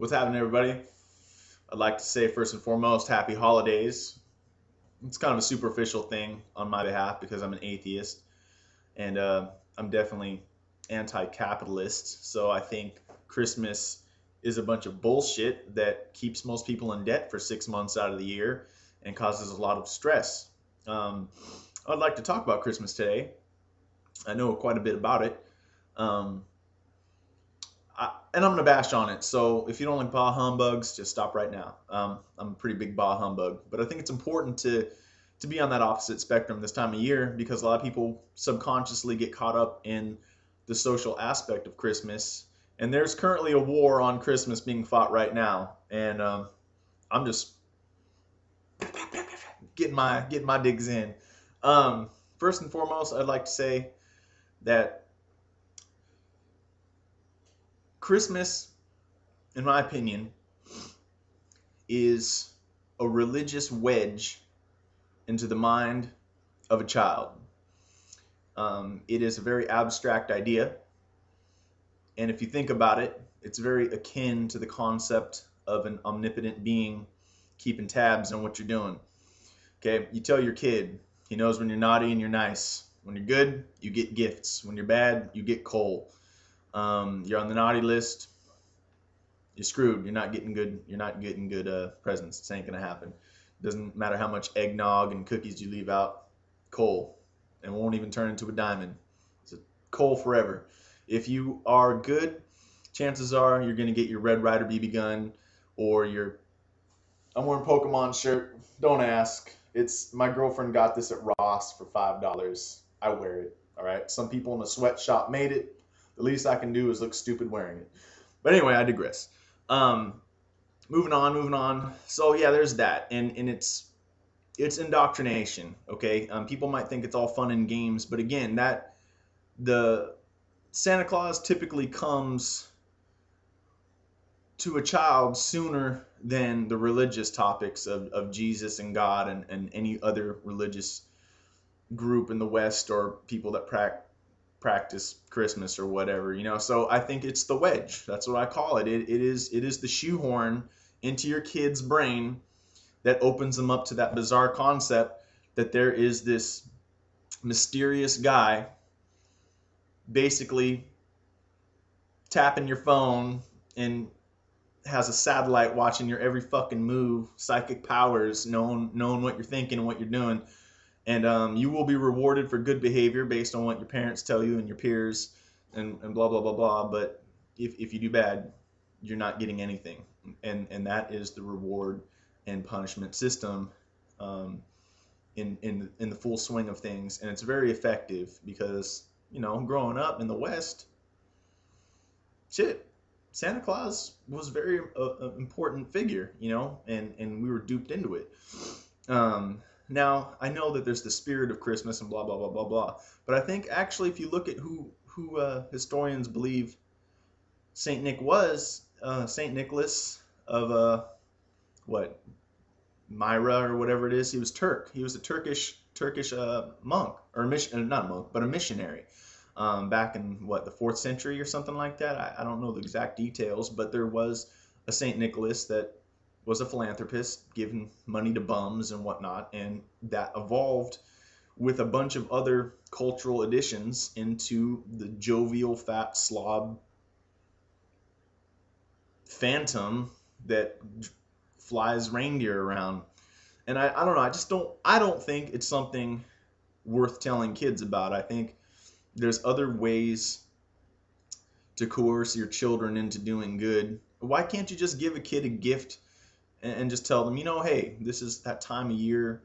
What's happening, everybody? I'd like to say, first and foremost, happy holidays. It's kind of a superficial thing on my behalf because I'm an atheist and I'm definitely anti capitalist. So I think Christmas is a bunch of bullshit that keeps most people in debt for 6 months out of the year and causes a lot of stress. Um, I'd like to talk about Christmas today. I know quite a bit about it. Um, and I'm gonna bash on it. So if you don't like bah humbugs, just stop right now. I'm a pretty big bah humbug, but I think it's important to be on that opposite spectrum this time of year because a lot of people subconsciously get caught up in the social aspect of Christmas. And there's currently a war on Christmas being fought right now, and I'm just getting my digs in. First and foremost, I'd like to say that Christmas, in my opinion, is a religious wedge into the mind of a child. It is a very abstract idea, and if you think about it, it's very akin to the concept of an omnipotent being keeping tabs on what you're doing. Okay, you tell your kid, he knows when you're naughty and you're nice. When you're good, you get gifts. When you're bad, you get coal. You're on the naughty list, you're screwed. You're not getting good. You're not getting good presents. This ain't gonna happen. Doesn't matter how much eggnog and cookies you leave out. Coal, and won't even turn into a diamond. It's a coal forever. If you are good, chances are you're gonna get your Red Ryder BB gun or your. I'm wearing Pokemon shirt. Don't ask. It's my girlfriend got this at Ross for $5. I wear it. All right. Some people in a sweatshop made it. The least I can do is look stupid wearing it. But anyway, I digress. Um, moving on. So yeah, there's that, and it's indoctrination. Okay, people might think it's all fun and games, but again, that the Santa Claus typically comes to a child sooner than the religious topics of Jesus and God and any other religious group in the West or people that practice Christmas or whatever, So I think it's the wedge. That's what I call it. It is the shoehorn into your kid's brain that opens them up to that bizarre concept that there is this mysterious guy basically tapping your phone and has a satellite watching your every fucking move, psychic powers, knowing what you're thinking and what you're doing. And you will be rewarded for good behavior based on what your parents tell you and your peers and blah, blah, blah, blah. But if you do bad, you're not getting anything. And that is the reward and punishment system in the full swing of things. And it's very effective because, growing up in the West, shit, Santa Claus was a very important figure, and we were duped into it. Now, I know that there's the spirit of Christmas and blah, blah, blah, blah, blah. But I think actually if you look at who historians believe Saint Nick was, Saint Nicholas of, what, Myra or whatever it is, he was Turk. He was a Turkish monk, or not a monk, but a missionary. Back in, what, the 4th century or something like that? I don't know the exact details, but there was a Saint Nicholas that was a philanthropist, giving money to bums and whatnot, and that evolved with a bunch of other cultural additions into the jovial, fat slob phantom that flies reindeer around. And I don't know, I don't think it's something worth telling kids about. I think there's other ways to coerce your children into doing good. Why can't you just give a kid a gift and just tell them, hey, this is that time of year,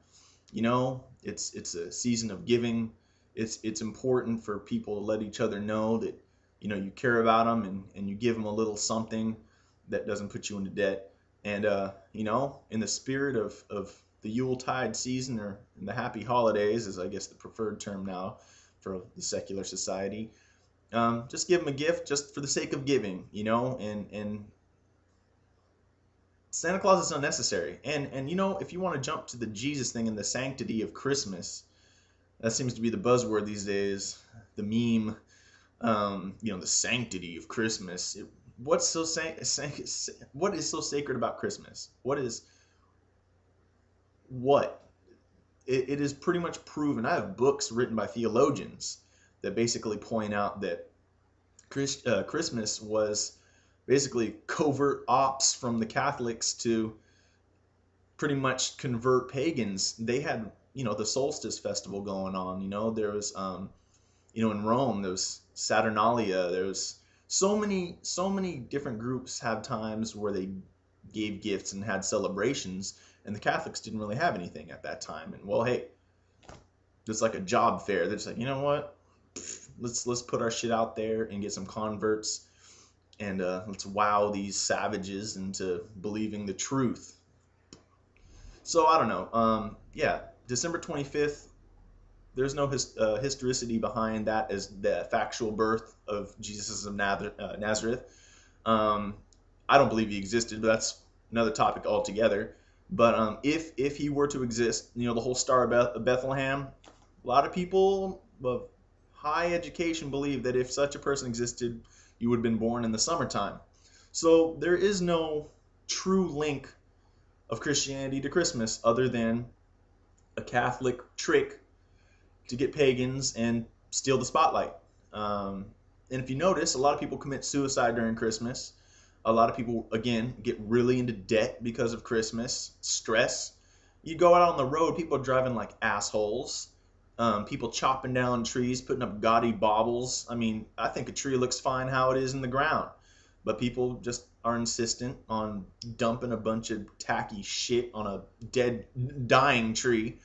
it's a season of giving. It's important for people to let each other know that, you care about them and you give them a little something that doesn't put you into debt. And, in the spirit of the Yuletide season, or in the happy holidays is, I guess, the preferred term now for the secular society, just give them a gift just for the sake of giving, and Santa Claus is unnecessary. And if you want to jump to the Jesus thing and the sanctity of Christmas, that seems to be the buzzword these days, the meme, the sanctity of Christmas. what is so sacred about Christmas? What it is pretty much proven. I have books written by theologians that basically point out that Christmas was basically covert ops from the Catholics to pretty much convert pagans. They had, the solstice festival going on. There was, in Rome, there was Saturnalia. There was so many different groups had times where they gave gifts and had celebrations, and the Catholics didn't really have anything at that time. And well, hey, it's like a job fair. They're just like, you know what? Let's put our shit out there and get some converts, and let's wow these savages into believing the truth. So I don't know. Yeah, December 25th. There's no historicity behind that as the factual birth of Jesus of Nazareth. I don't believe he existed, but that's another topic altogether. But if he were to exist, the whole Star of Bethlehem, a lot of people of high education believe that if such a person existed, you would have been born in the summertime. So there is no true link of Christianity to Christmas other than a Catholic trick to get pagans and steal the spotlight. And if you notice, a lot of people commit suicide during Christmas. A lot of people, again, get really into debt because of Christmas. Stress. You go out on the road, people are driving like assholes. People chopping down trees, putting up gaudy baubles. I mean, I think a tree looks fine how it is in the ground. But people just are insistent on dumping a bunch of tacky shit on a dying tree.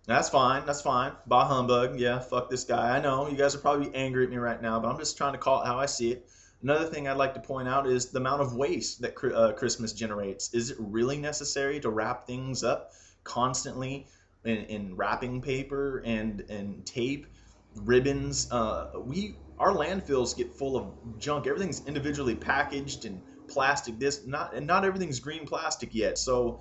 That's fine. That's fine. Bah humbug. Yeah, fuck this guy. I know you guys are probably angry at me right now, but I'm just trying to call it how I see it. Another thing I'd like to point out is the amount of waste that Christmas generates. Is it really necessary to wrap things up constantly in wrapping paper and tape, ribbons? Our landfills get full of junk. Everything's individually packaged and plastic. Not everything's green plastic yet. So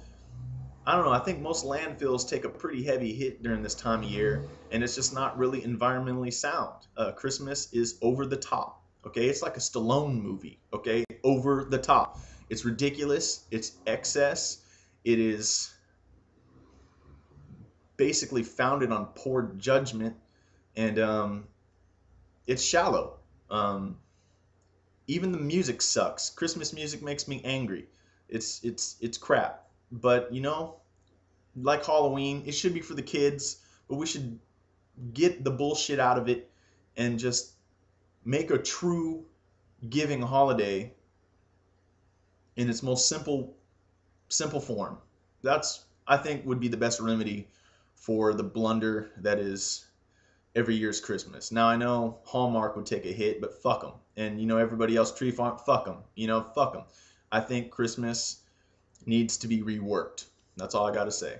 I don't know. I think most landfills take a pretty heavy hit during this time of year, and it's just not really environmentally sound. Christmas is over the top. Okay, it's like a Stallone movie. Okay, over the top. It's ridiculous. It's excess. It is basically founded on poor judgment, and it's shallow. Even the music sucks. Christmas music makes me angry. It's crap. But like Halloween, it should be for the kids, but we should get the bullshit out of it and just make a true giving holiday in its most simple form. That's, I think, would be the best remedy for the blunder that is every year's Christmas. Now I know Hallmark would take a hit, but fuck them. And everybody else, Tree Farm, fuck them. Fuck them. I think Christmas needs to be reworked. That's all I got to say.